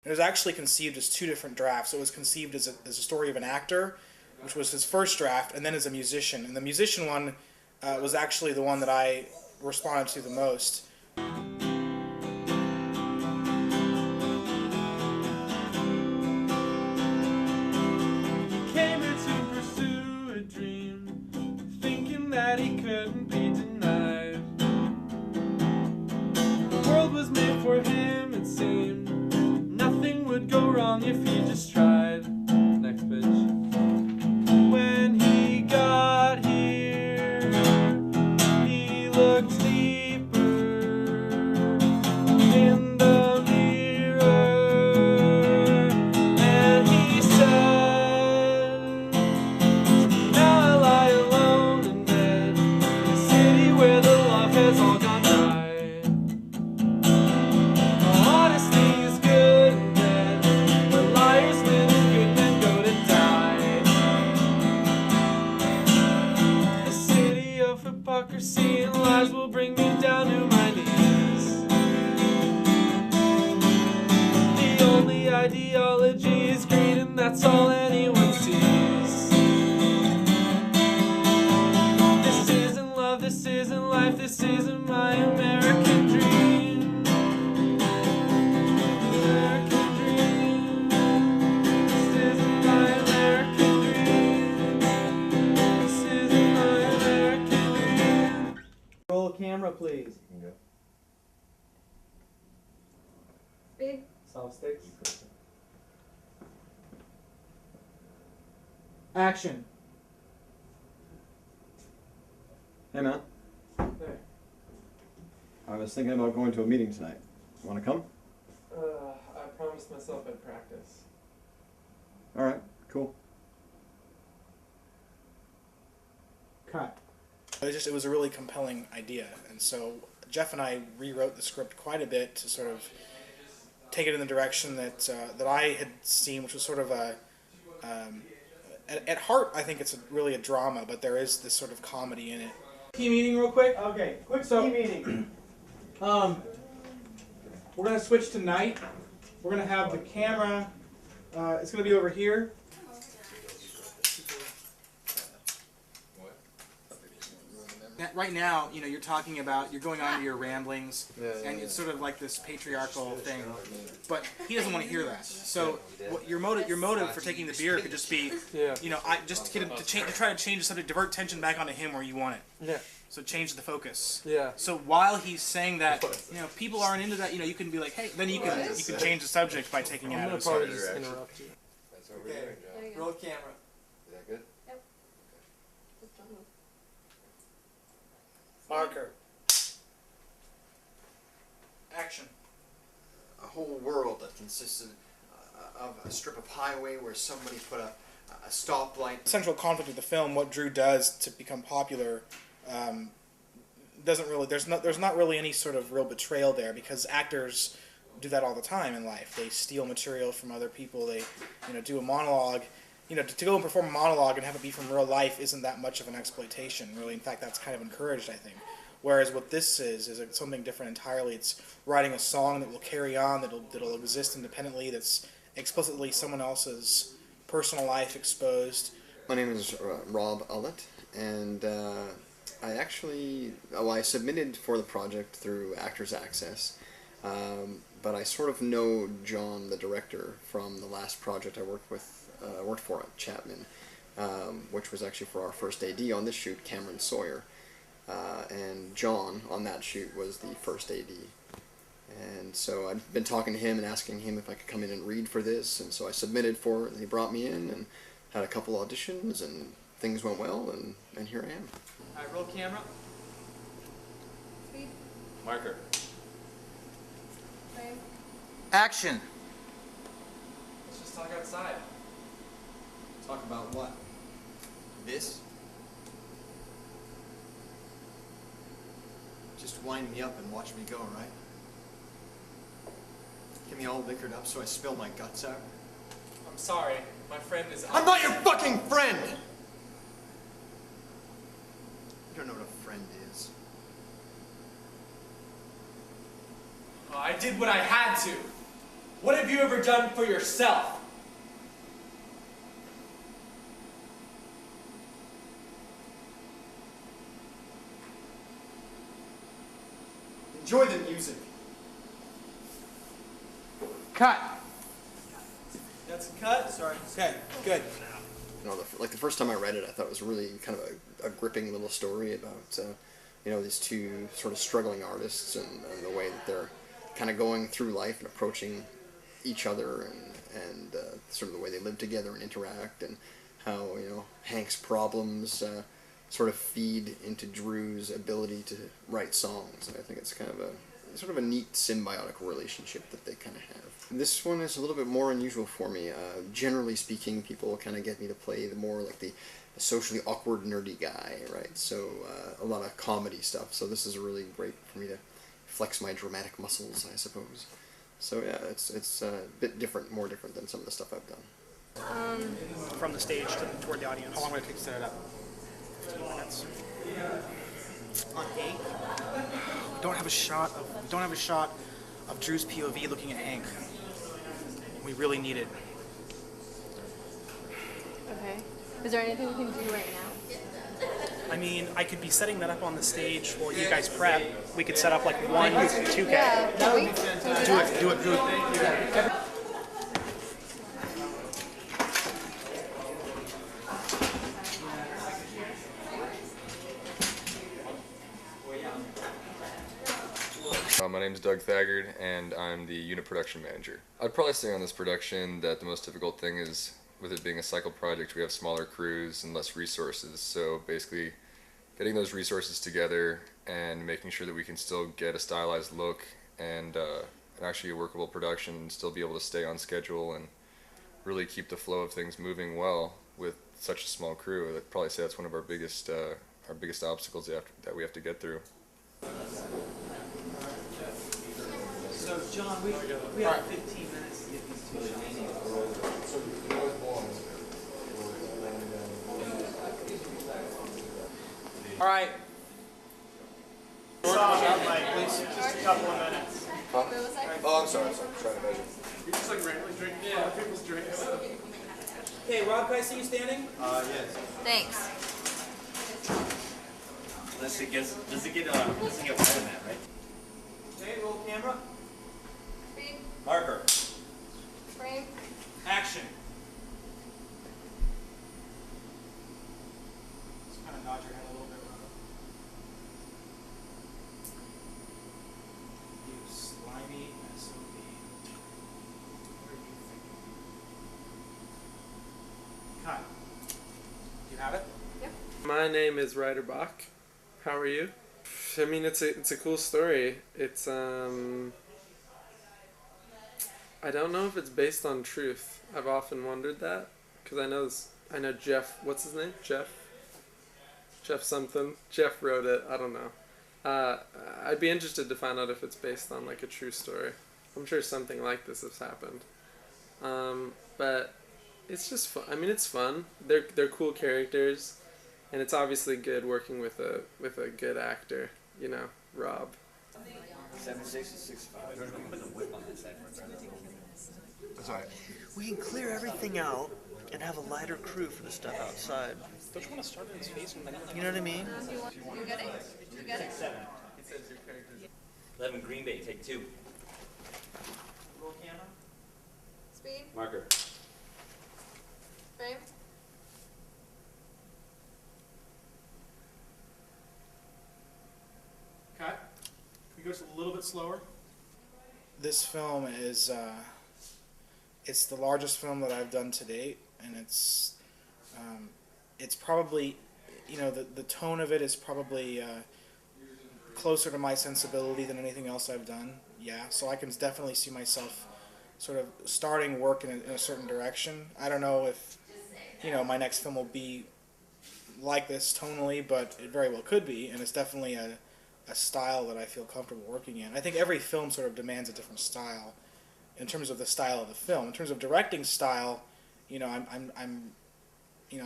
It was actually conceived as two different drafts. It was conceived as a story of an actor, which was his first draft, and then as a musician. And the musician one was actually the one that I responded to the most. He came here to pursue a dream, thinking that he couldn't be denied. The world was made for him, it seemed. Nothing would go wrong if he just tried. Next pitch. When he got here, he looked deeper in the mirror, and he said, now I lie alone in bed, in a city where the love has all gone by. Honesty is good and bad, where liars live and good men go to die. The city of hypocrisy and lies will bring me down to my knees. The only ideology is greed, and that's all anyone sees. This isn't love, this isn't life, this isn't my American dream. American dream. This isn't my American dream. This isn't my American dream. Roll camera, please. Big. Soft sticks. Action. Hey man, There. I was thinking about going to a meeting tonight. Want to come? I promised myself I'd practice. Alright, cool. Cut. It was a really compelling idea, and so Jeff and I rewrote the script quite a bit to sort of take it in the direction that I had seen, which was sort of a at heart I think it's really a drama, but there is this sort of comedy in it. Key meeting real quick. Okay, quick So- key meeting. We're gonna switch to night. We're gonna have the camera. It's gonna be over here. Right now, you know, you're talking about, you're going on to your ramblings, and it's sort of like this patriarchal thing, but he doesn't want to hear that. So what your motive for taking the beer could just be, Yeah. you know, just to get him to try to change the subject, divert tension back onto him where you want it. Yeah. So change the focus. Yeah. So while he's saying that, you know, people aren't into that, you know, you can be like, hey, then you can change the subject by taking it I'm out gonna of the probably subject. just interrupt you. There you go. Roll camera. Is that good? Just don't move. Marker. Action. A whole world that consisted of a strip of highway where somebody put a stoplight. Central conflict of the film, what Drew does to become popular, doesn't really. There's not really any sort of real betrayal there, because actors do that all the time in life. They steal material from other people. They, you know, do a monologue. You know, to go and perform a monologue and have it be from real life isn't that much of an exploitation, really. In fact, that's kind of encouraged, I think. Whereas what this is something different entirely. It's writing a song that will carry on, that'll exist independently, that's explicitly someone else's personal life exposed. My name is Rob Ullett, and I submitted for the project through Actors Access, but I sort of know John, the director, from the last project I worked for at Chapman, which was actually for our first AD on this shoot, Cameron Sawyer, and John on that shoot was the first AD. And so I'd been talking to him and asking him if I could come in and read for this, and so I submitted for it, and he brought me in and had a couple auditions, and things went well, and here I am. Alright, roll camera. Marker. Frame. Action. Let's just talk outside. Talk about what? This? Just wind me up and watch me go, right? Get me all liquored up so I spill my guts out. I'm sorry. My friend is. I'm not your fucking friend! You don't know what a friend is. Oh, I did what I had to. What have you ever done for yourself? Enjoy the music. Cut. That's a cut. Sorry. Okay. Good. You know, the first time I read it, I thought it was really kind of a gripping little story about these two sort of struggling artists and the way that they're kind of going through life and approaching each other and sort of the way they live together and interact, and how Hank's problems sort of feed into Drew's ability to write songs. And I think it's kind of a neat symbiotic relationship that they kind of have. This one is a little bit more unusual for me. Generally speaking, people kind of get me to play the more like the socially awkward, nerdy guy, right? So a lot of comedy stuff. So this is really great for me to flex my dramatic muscles, I suppose. So yeah, it's a bit different, more different than some of the stuff I've done. From the stage toward the audience. How long would it take to set it up? 15 minutes. On Hank, we don't have a shot of Drew's POV looking at Hank. We really need it. Okay. Is there anything we can do right now? I mean, I could be setting that up on the stage while you guys prep. We could set up like 1, 2K. Yeah. Can we? Can we Do it, Drew. My name's Doug Thagard, and I'm the unit production manager. I'd probably say on this production that the most difficult thing is, with it being a cycle project, we have smaller crews and less resources. So basically, getting those resources together and making sure that we can still get a stylized look and actually a workable production, and still be able to stay on schedule and really keep the flow of things moving well with such a small crew. I'd probably say that's one of our biggest obstacles that we have to get through. So, John, we have 15 minutes to get these two shots. All right. Shot light, please. Just a couple of minutes. Huh? Oh, I'm sorry. Trying to measure. You're just like randomly drinking other people's drinks. Okay, Rob, can I see you standing? Yes. Thanks. Doesn't get wider than that, right? Okay, roll camera. Speed. Marker. Frame. Action. Just kind of nod your head a little bit, Rob. You slimy SOB. What are you thinking? Cut. Do you have it? My name is Ryder Bach. How are you? I mean, it's a cool story. It's I don't know if it's based on truth. I've often wondered that, because I know Jeff. What's his name? Jeff something. Jeff wrote it. I don't know. I'd be interested to find out if it's based on like a true story. I'm sure something like this has happened. But it's just fun. I mean, it's fun. They're cool characters. And it's obviously good working with a good actor, Rob. 7'6" and 6'5". Put the whip on that side for a brother. That's all right. We can clear everything out and have a lighter crew for the stuff outside. Don't you want to start in his face and then You know what I mean? You get it? You get it? 7. 11 Green Bay, take 2. Roll camera. Speed. Marker. Frame. Cut. Can we go just a little bit slower? This film is it's the largest film that I've done to date, and it's probably, the tone of it is probably closer to my sensibility than anything else I've done. Yeah, so I can definitely see myself sort of starting work in a certain direction. I don't know if, my next film will be like this tonally, but it very well could be, and it's definitely a style that I feel comfortable working in. I think every film sort of demands a different style in terms of the style of the film. In terms of directing style, I'm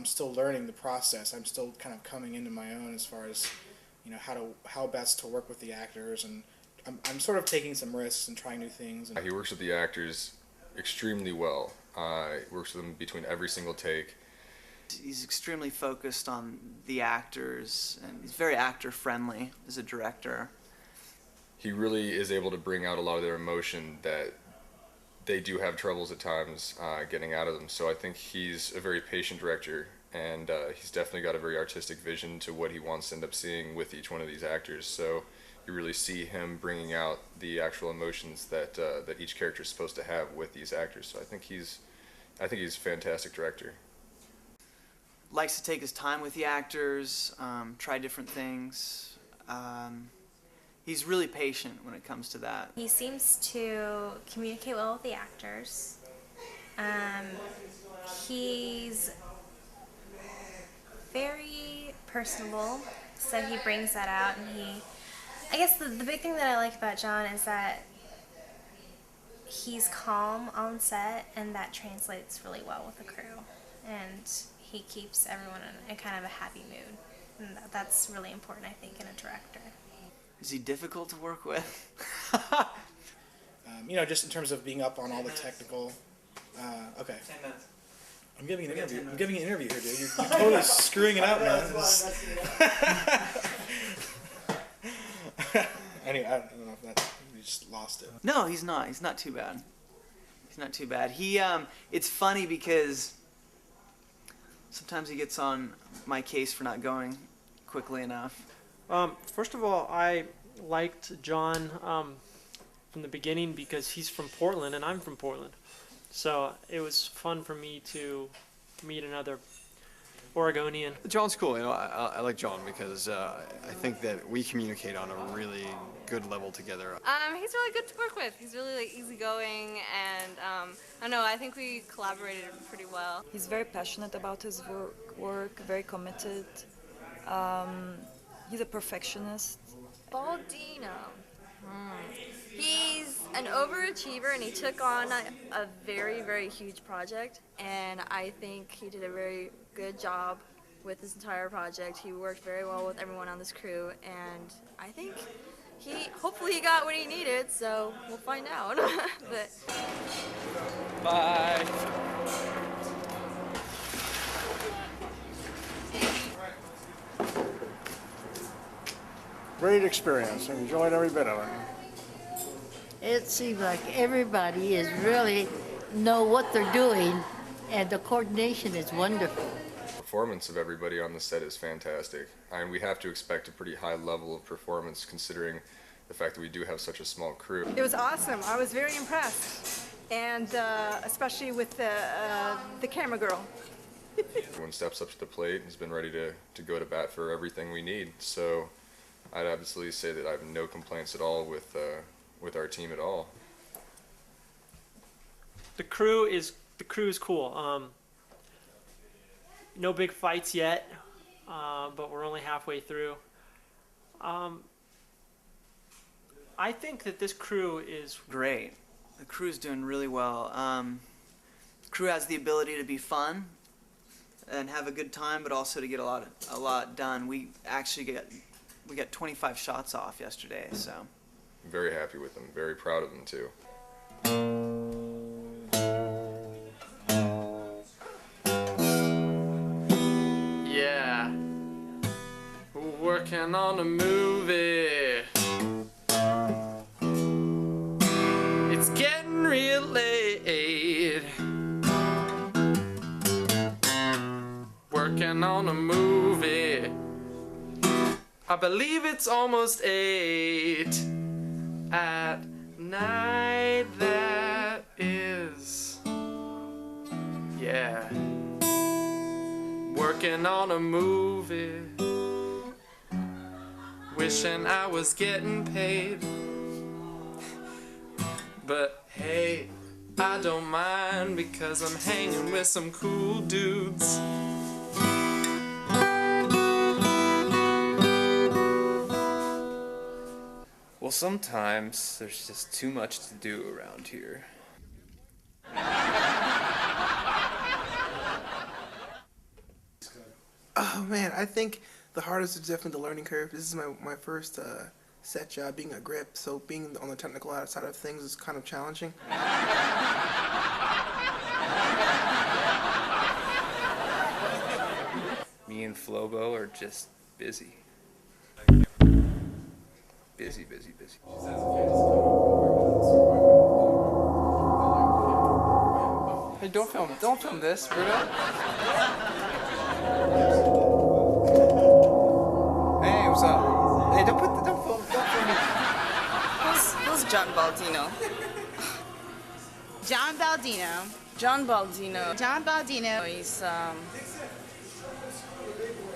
still learning the process. I'm still kind of coming into my own as far as, how best to work with the actors, and I'm sort of taking some risks and trying new things. He works with the actors extremely well. He works with them between every single take. He's extremely focused on the actors, and he's very actor-friendly as a director. He really is able to bring out a lot of their emotion that they do have troubles at times getting out of them. So I think he's a very patient director, and he's definitely got a very artistic vision to what he wants to end up seeing with each one of these actors. So you really see him bringing out the actual emotions that that each character is supposed to have with these actors. So I think he's a fantastic director. Likes to take his time with the actors, try different things. He's really patient when it comes to that. He seems to communicate well with the actors. He's very personable, so he brings that out, and I guess the big thing that I like about John is that he's calm on set, and that translates really well with the crew, and he keeps everyone in kind of a happy mood, and that's really important, I think, in a director. Is he difficult to work with? Just in terms of being up on all the technical. Okay. 10 minutes. I'm giving an interview. I'm giving an interview here, dude. You're totally screwing it up, man. Anyway, I don't know if that you just lost it. No, he's not. He's not too bad. He's not too bad. It's funny because sometimes he gets on my case for not going quickly enough. First of all, I liked John from the beginning because he's from Portland and I'm from Portland. So it was fun for me to meet another Oregonian. John's cool. I like John because I think that we communicate on a really good level together. He's really good to work with. He's really easygoing, and I don't know, I think we collaborated pretty well. He's very passionate about his work, very committed. He's a perfectionist. Baldino. He's an overachiever, and he took on a very, very huge project, and I think he did a very good job with this entire project. He worked very well with everyone on this crew, and I think hopefully he got what he needed, so we'll find out. But Bye. Great experience. Enjoyed every bit of it. It seems like everybody is really know what they're doing, and the coordination is wonderful. The performance of everybody on the set is fantastic. I mean, we have to expect a pretty high level of performance considering the fact that we do have such a small crew. It was awesome. I was very impressed, and especially with the camera girl. Everyone steps up to the plate and has been ready to go to bat for everything we need. So I'd absolutely say that I have no complaints at all with our team at all. The crew is cool. No big fights yet, but we're only halfway through. I think that this crew is great. The crew's doing really well. The crew has the ability to be fun and have a good time, but also to get a lot done. We got 25 shots off yesterday, so. I'm very happy with them, very proud of them too. Yeah. Working on a movie. It's getting real late. Working on a movie. I believe it's almost 8 at night, that is. Yeah. Working on a movie. Wish wishing I was getting paid. But hey, I don't mind because I'm hanging with some cool dudes. Well, sometimes there's just too much to do around here. Oh man, I think the hardest is definitely the learning curve. This is my first set job being a grip, so being on the technical side of things is kind of challenging. Me and Flobo are just busy. Busy, busy, busy. Hey, don't film this, Bruno. Hey, what's up? Hey, don't film me. Who's John Baldino? John Baldino. John Baldino. John Baldino.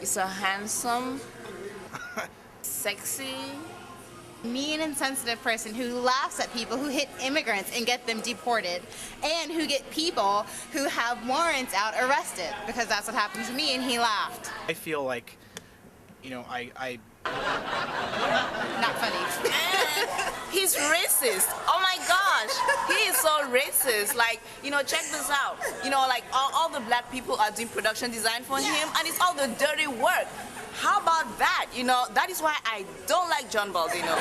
He's a handsome, sexy, mean and sensitive person who laughs at people who hit immigrants and get them deported, and who get people who have warrants out arrested, because that's what happened to me, and he laughed. I feel like, you know, I Not funny. he's racist. Oh my gosh, he is so racist. Like, you know, check this out. You know, like all the black people are doing production design for him, and it's all the dirty work. How about that? You know, that is why I don't like John Baldino.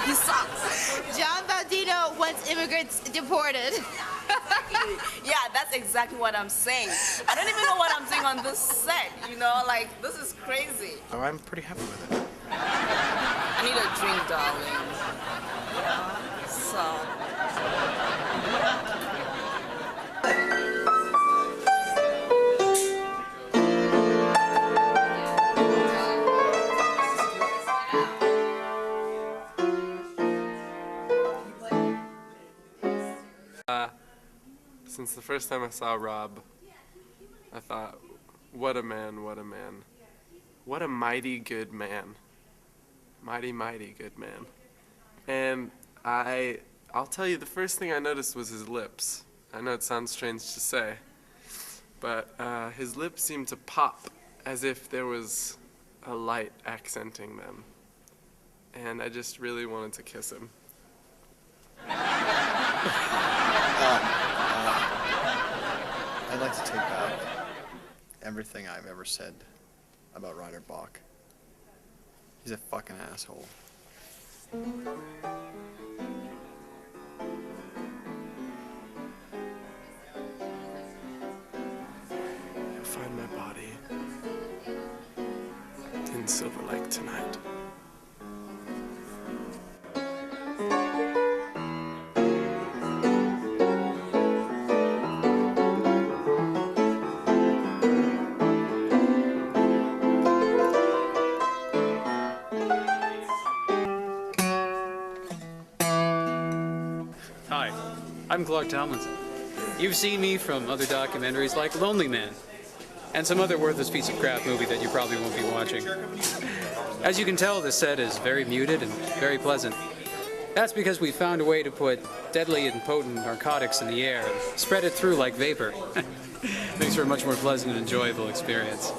He sucks. John Baldino wants immigrants deported. Yeah, that's exactly what I'm saying. I don't even know what I'm saying on this set. You know, like, this is crazy. Oh, I'm pretty happy with it. I need a drink, darling. Yeah, so. Since the first time I saw Rob, I thought, what a man, what a man. What a mighty good man. Mighty, mighty good man. And I'll tell you, the first thing I noticed was his lips. I know it sounds strange to say, but his lips seemed to pop as if there was a light accenting them. And I just really wanted to kiss him. I'd like to take back everything I've ever said about Ryder Bach. He's a fucking asshole. You'll find my body in Silver Lake tonight. Hi, I'm Clark Tomlinson. You've seen me from other documentaries like Lonely Man and some other worthless piece of crap movie that you probably won't be watching. As you can tell, the set is very muted and very pleasant. That's because we found a way to put deadly and potent narcotics in the air and spread it through like vapor. Makes for a much more pleasant and enjoyable experience.